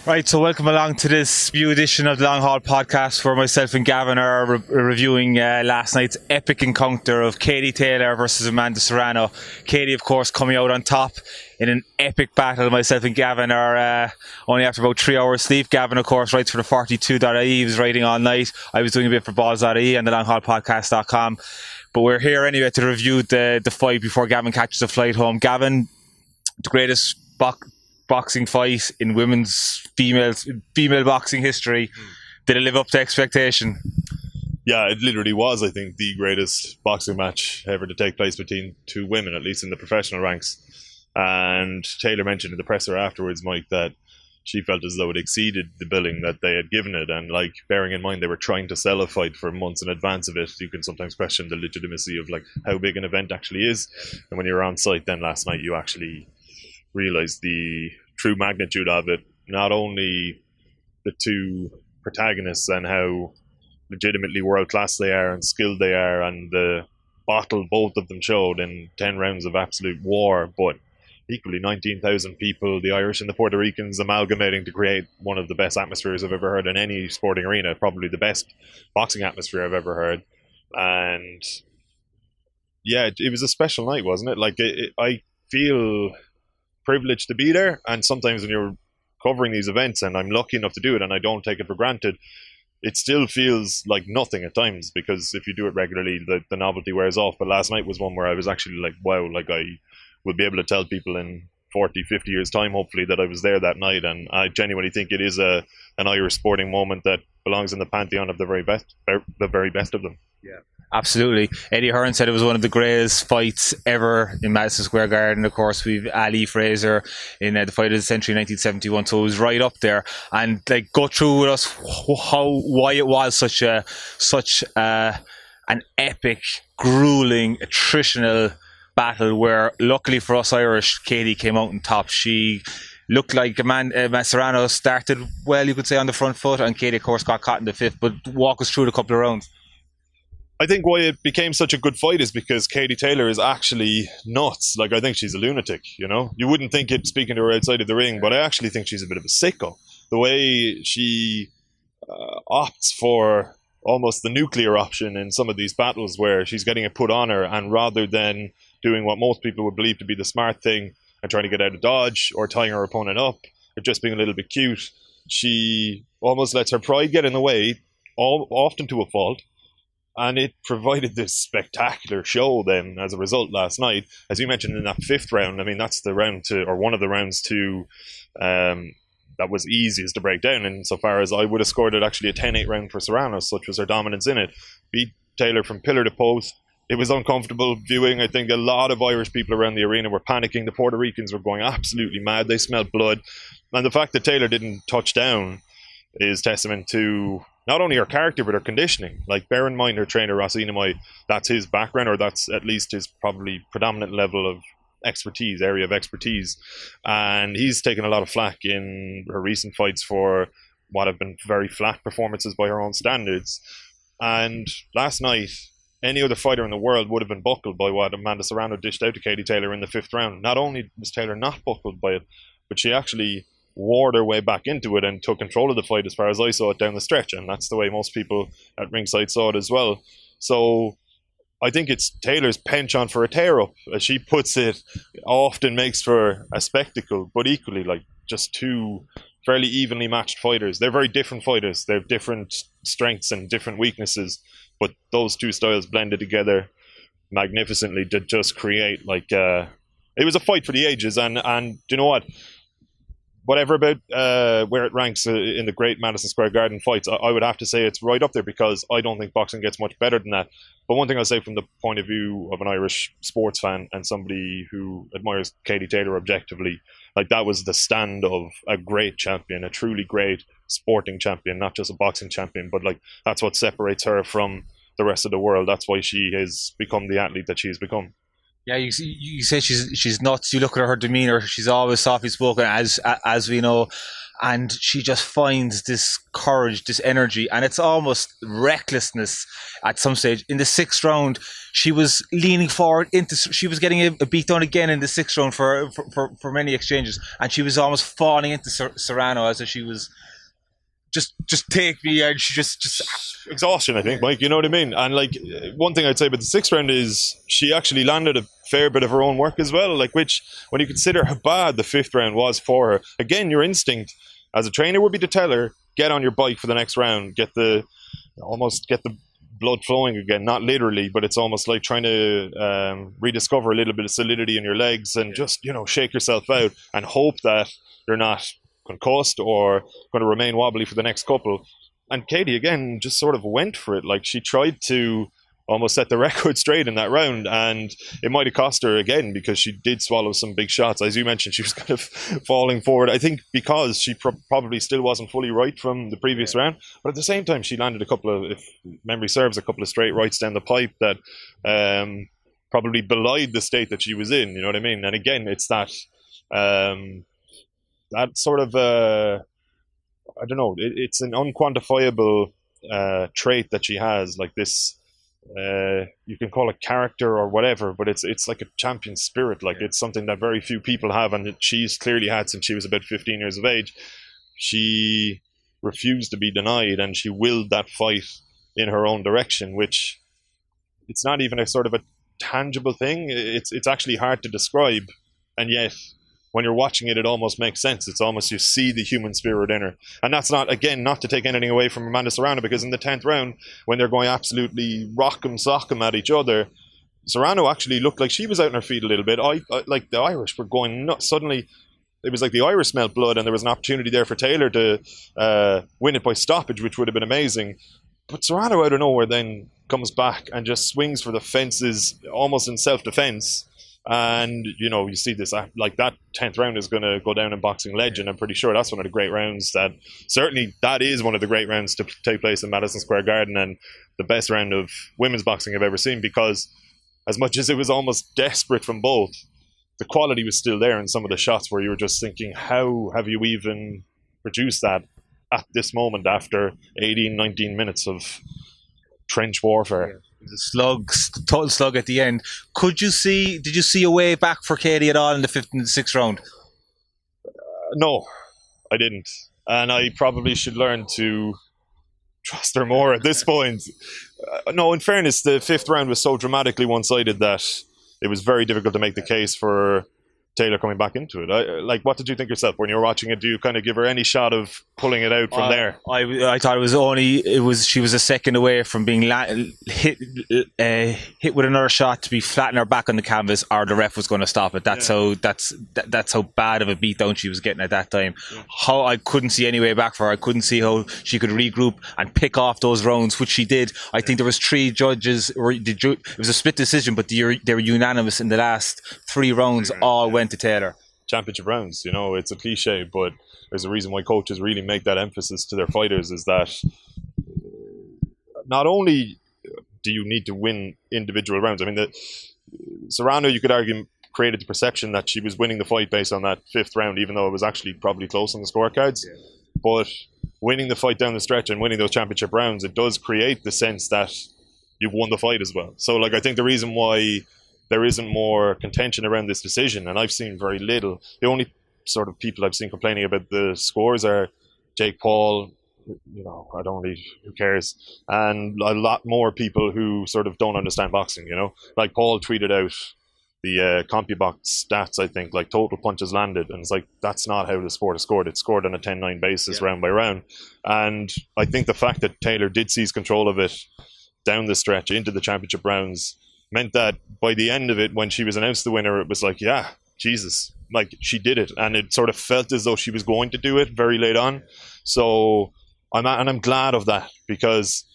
Right, so welcome along to this new edition of the Long Haul podcast where myself and Gavan are reviewing last night's epic encounter of Katie Taylor versus Amanda Serrano. Katie, of course, coming out on top in an epic battle. Myself and Gavan are only after about 3 hours sleep. Gavan, of course, writes for the 42.ie. He was writing all night. I was doing a bit for balls.ie and the longhaulpodcast.com. But we're here anyway to review the fight before Gavan catches a flight home. Gavan, the greatest boxing fight in women's female boxing history. Did it live up to expectation? Yeah, it literally was, I think, the greatest boxing match ever to take place between two women, at least in the professional ranks. And Taylor mentioned in the presser afterwards, Mike, that she felt as though it exceeded the billing that they had given it. And like, bearing in mind they were trying to sell a fight for months in advance of it, you can sometimes question the legitimacy of like how big an event actually is. And when you're on site then last night, you actually realised the true magnitude of it. Not only the two protagonists and how legitimately world class they are and skilled they are, and the battle both of them showed in 10 rounds of absolute war, but equally 19,000 people, the Irish and the Puerto Ricans, amalgamating to create one of the best atmospheres I've ever heard in any sporting arena, probably the best boxing atmosphere I've ever heard. And yeah, it was a special night, wasn't it? Like, I feel privileged to be there, and sometimes when you're covering these events, and I'm lucky enough to do it and I don't take it for granted, it still feels like nothing at times, because if you do it regularly the novelty wears off. But last night was one where I was actually like, wow, like I will be able to tell people in 40, 50 years time hopefully that I was there that night. And I genuinely think it is an Irish sporting moment that belongs in the pantheon of the very best of them. Yeah, absolutely. Eddie Hearn said it was one of the greatest fights ever in Madison Square Garden. Of course, we've Ali Fraser in the fight of the century 1971, so it was right up there. And like, go through with us why it was such an epic, grueling, attritional battle where, luckily for us Irish, Katie came out on top. She looked like Serrano started well, you could say, on the front foot, and Katie, of course, got caught in the fifth. But walk us through the couple of rounds. I think why it became such a good fight is because Katie Taylor is actually nuts. Like, I think she's a lunatic, you know? You wouldn't think it speaking to her outside of the ring, but I actually think she's a bit of a sicko. The way she opts for almost the nuclear option in some of these battles where she's getting it put on her, and rather than doing what most people would believe to be the smart thing and trying to get out of dodge or tying her opponent up or just being a little bit cute, she almost lets her pride get in the way, often to a fault. And it provided this spectacular show then as a result last night. As you mentioned in that fifth round, I mean, that's the round to, or one of the rounds to, that was easiest to break down, insofar as I would have scored it actually a 10-8 round for Serrano, such was her dominance in it. Beat Taylor from pillar to post. It was uncomfortable viewing. I think a lot of Irish people around the arena were panicking. The Puerto Ricans were going absolutely mad. They smelled blood. And the fact that Taylor didn't touch down is testament to not only her character but her conditioning. Like, bear in mind her trainer Ross Enamai, that's his background, or that's at least his probably predominant level of expertise, area of expertise, and he's taken a lot of flack in her recent fights for what have been very flat performances by her own standards. And last night, any other fighter in the world would have been buckled by what Amanda Serrano dished out to Katie Taylor in the fifth round. Not only was Taylor not buckled by it, but she actually warred her way back into it and took control of the fight as far as I saw it down the stretch, and that's the way most people at ringside saw it as well. So I think it's Taylor's penchant for a tear-up, as she puts it, often makes for a spectacle, but equally, like, just two fairly evenly matched fighters. They're very different fighters. They have different strengths and different weaknesses, but those two styles blended together magnificently to just create, like, it was a fight for the ages. And do you know what? Whatever about where it ranks in the great Madison Square Garden fights, I would have to say it's right up there, because I don't think boxing gets much better than that. But one thing I'll say from the point of view of an Irish sports fan and somebody who admires Katie Taylor objectively, like, that was the stand of a great champion, a truly great sporting champion, not just a boxing champion, but like, that's what separates her from the rest of the world. That's why she has become the athlete that she's become. Yeah, you say she's nuts. You look at her demeanor; she's always softly spoken, as we know, and she just finds this courage, this energy, and it's almost recklessness at some stage. In the sixth round, she was leaning forward into. She was getting a beat down again in the sixth round for many exchanges, and she was almost falling into Serrano as if she was just take me, and she just exhaustion, I think, Mike. You know what I mean? And like, one thing I'd say about the sixth round is she actually landed a fair bit of her own work as well. Like, which, when you consider how bad the fifth round was for her, again, your instinct as a trainer would be to tell her, get on your bike for the next round, get the blood flowing again. Not literally, but it's almost like trying to rediscover a little bit of solidity in your legs and just, shake yourself out and hope that you're not concussed or going to remain wobbly for the next couple. And Katie, again, just sort of went for it. Like, she tried to almost set the record straight in that round, and it might have cost her again because she did swallow some big shots. As you mentioned, she was kind of falling forward, I think, because she probably still wasn't fully right from the previous round. But at the same time, she landed a couple of, if memory serves, a couple of straight rights down the pipe that probably belied the state that she was in. You know what I mean? And again, it's that that sort of I don't know. It's an unquantifiable trait that she has, like this. You can call it character or whatever, but it's like a champion spirit. Like, it's something that very few people have, and she's clearly had since she was about 15 years of age. She refused to be denied, and she willed that fight in her own direction, which it's not even a sort of a tangible thing. It's actually hard to describe, and yet when you're watching it, it almost makes sense. It's almost, you see the human spirit in her. And that's not, again, not to take anything away from Amanda Serrano, because in the 10th round, when they're going absolutely rock'em at each other, Serrano actually looked like she was out on her feet a little bit. Like, the Irish were going nuts. Suddenly, it was like the Irish smelled blood, and there was an opportunity there for Taylor to win it by stoppage, which would have been amazing. But Serrano, out of nowhere, then comes back and just swings for the fences, almost in self-defense. And, you see this, like, that 10th round is going to go down in boxing legend. I'm pretty sure that's one of the great rounds that is one of the great rounds to take place in Madison Square Garden, and the best round of women's boxing I've ever seen, because as much as it was almost desperate from both, the quality was still there in some of the shots where you were just thinking, how have you even produced that at this moment after 18, 19 minutes of trench warfare? Total slug at the end. Did you see a way back for Katie at all in the fifth and sixth round? No, I didn't. And I probably should learn to trust her more at this point. No, in fairness, the fifth round was so dramatically one-sided that it was very difficult to make the case for Taylor coming back into it. What did you think yourself when you were watching it? Do you kind of give her any shot of pulling it out from there? I thought she was a second away from being hit with another shot to be flattening her back on the canvas, or the ref was going to stop it. That's how bad of a beatdown she was getting at that time. Yeah. How I couldn't see any way back for her. I couldn't see how she could regroup and pick off those rounds, which she did. I think there was 3 judges. It was a split decision, but they were unanimous in the last 3 rounds. All went to Taylor. Championship rounds, it's a cliche, but there's a reason why coaches really make that emphasis to their fighters, is that not only do you need to win individual rounds. I mean, Serrano, you could argue, created the perception that she was winning the fight based on that 5th round, even though it was actually probably close on the scorecards. Yeah. But winning the fight down the stretch and winning those championship rounds, it does create the sense that you've won the fight as well. So, I think the reason why there isn't more contention around this decision, and I've seen very little. The only sort of people I've seen complaining about the scores are Jake Paul, I don't really, who cares, and a lot more people who sort of don't understand boxing, Like, Paul tweeted out the CompuBox stats, I think, like total punches landed, and it's like, that's not how the sport is scored. It's scored on a 10-9 basis, round by round. And I think the fact that Taylor did seize control of it down the stretch into the championship rounds meant that by the end of it, when she was announced the winner, it was like, yeah, Jesus, like, she did it, and it sort of felt as though she was going to do it very late on. So I'm glad of that, because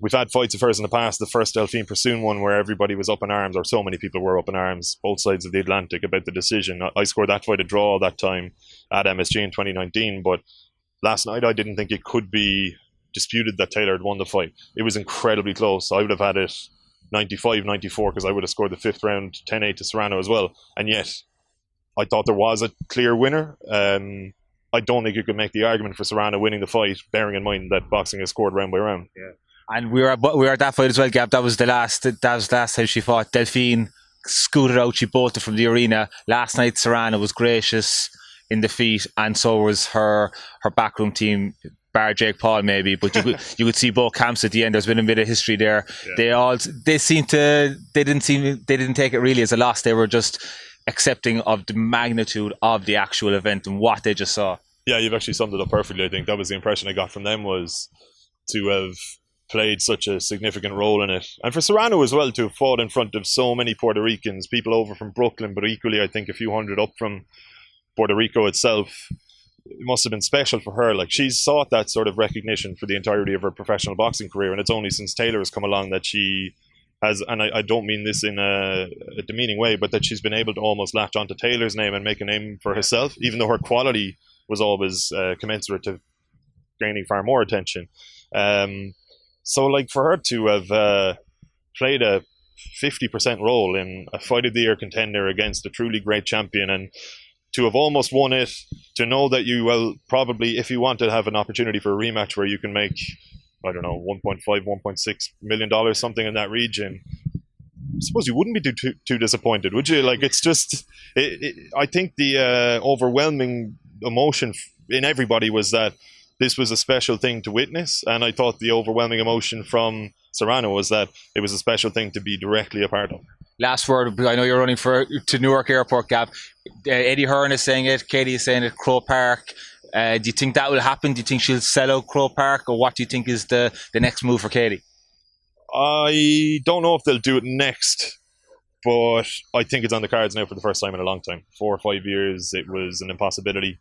we've had fights of hers in the past. The first Delphine Pursoon one, where everybody was up in arms, or so many people were up in arms, both sides of the Atlantic, about the decision. I scored that fight a draw that time at MSG in 2019, but last night I didn't think it could be disputed that Taylor had won the fight. It was incredibly close. I would have had it 95, 94, because I would have scored the fifth round 10-8 to Serrano as well. And yet, I thought there was a clear winner. I don't think you could make the argument for Serrano winning the fight, bearing in mind that boxing is scored round by round. Yeah. And we were at that fight as well, Gab. That was the last time she fought. Delphine scooted out. She bolted from the arena. Last night, Serrano was gracious in defeat, and so was her backroom team, bar Jake Paul maybe. But you could see both camps at the end. There's been a bit of history there. Yeah. They didn't take it really as a loss. They were just accepting of the magnitude of the actual event and what they just saw. Yeah, you've actually summed it up perfectly. I think that was the impression I got from them, was to have played such a significant role in it. And for Serrano as well, to have fought in front of so many Puerto Ricans, people over from Brooklyn, but equally I think a few hundred up from Puerto Rico itself. It must have been special for her. Like, she's sought that sort of recognition for the entirety of her professional boxing career, and it's only since Taylor has come along that she has, and I don't mean this in a demeaning way, but that she's been able to almost latch onto Taylor's name and make a name for herself, even though her quality was always commensurate to gaining far more attention. So, like, for her to have played a 50% role in a fight of the year contender against a truly great champion, and to have almost won it, to know that you will probably, if you want to have an opportunity for a rematch where you can make, I don't know, $1.5, $1.6 million, something in that region, I suppose you wouldn't be too disappointed, would you? Like, it's just, I think the overwhelming emotion in everybody was that this was a special thing to witness, and I thought the overwhelming emotion from Serrano was that it was a special thing to be directly a part of. Last word, I know you're running to Newark Airport, Gav. Eddie Hearn is saying it, Katie is saying it, Crow Park. Do you think that will happen? Do you think she'll sell out Crow Park, or what do you think is the next move for Katie? I don't know if they'll do it next, but I think it's on the cards now for the first time in a long time. 4 or 5 years, it was an impossibility,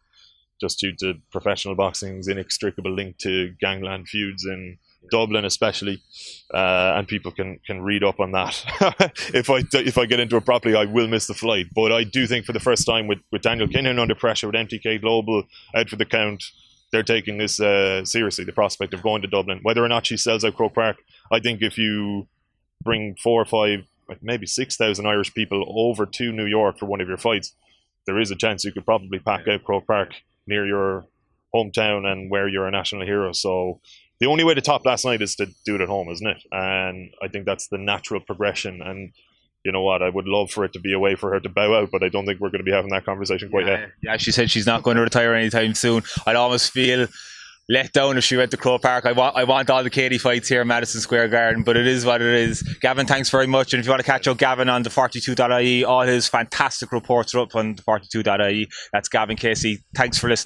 just due to professional boxing's inextricable link to gangland feuds in Dublin especially, and people can read up on that. if I get into it properly, I will miss the flight. But I do think for the first time, with Daniel Kinnan under pressure, with MTK Global out for the count, they're taking this seriously, the prospect of going to Dublin. Whether or not she sells out Croke Park, I think if you bring 4 or 5, maybe 6,000 Irish people over to New York for one of your fights, there is a chance you could probably pack out Croke Park near your hometown and where you're a national hero. So the only way to top last night is to do it at home, isn't it? And I think that's the natural progression. And you know what? I would love for it to be a way for her to bow out, but I don't think we're going to be having that conversation quite yet. Yeah, she said she's not going to retire anytime soon. I'd almost feel let down if she went to Croke Park. I want all the Katie fights here in Madison Square Garden, but it is what it is. Gavin, thanks very much. And if you want to catch up Gavin on the 42.ie, all his fantastic reports are up on the 42.ie. That's Gavin Casey. Thanks for listening.